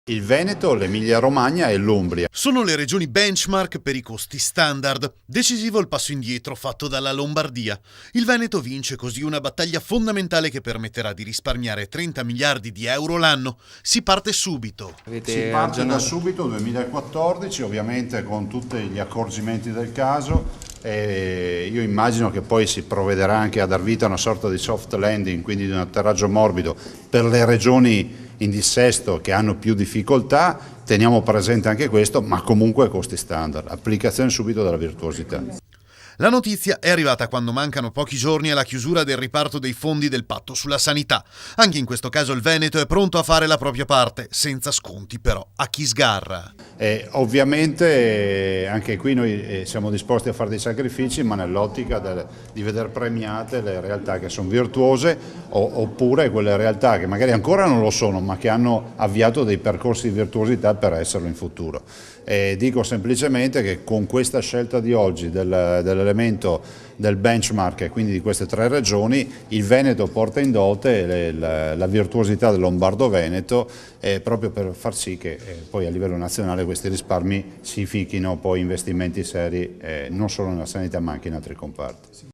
Il Veneto, l'Emilia-Romagna e l'Umbria. Sono le regioni benchmark per i costi standard. Decisivo il passo indietro fatto dalla Lombardia. Il Veneto vince così una battaglia fondamentale che permetterà di risparmiare 30 miliardi di euro l'anno. Si parte subito. Si parte da subito, 2014, ovviamente con tutti gli accorgimenti del caso. E io immagino che poi si provvederà anche a dar vita a una sorta di soft landing, quindi di un atterraggio morbido per le regioni in dissesto che hanno più difficoltà. Teniamo presente anche questo, ma comunque costi standard, applicazione subito della virtuosità. La notizia è arrivata quando mancano pochi giorni alla chiusura del riparto dei fondi del patto sulla sanità. Anche in questo caso il Veneto è pronto a fare la propria parte, senza sconti però a chi sgarra. Ovviamente anche qui noi siamo disposti a fare dei sacrifici, ma nell'ottica di vedere premiate le realtà che sono virtuose oppure quelle realtà che magari ancora non lo sono, ma che hanno avviato dei percorsi di virtuosità per esserlo in futuro. Dico semplicemente che con questa scelta di oggi dell'elemento del benchmark e quindi di queste tre regioni, il Veneto porta in dote la virtuosità del Lombardo-Veneto proprio per far sì che poi a livello nazionale questi risparmi significhino poi investimenti seri non solo nella sanità ma anche in altri comparti.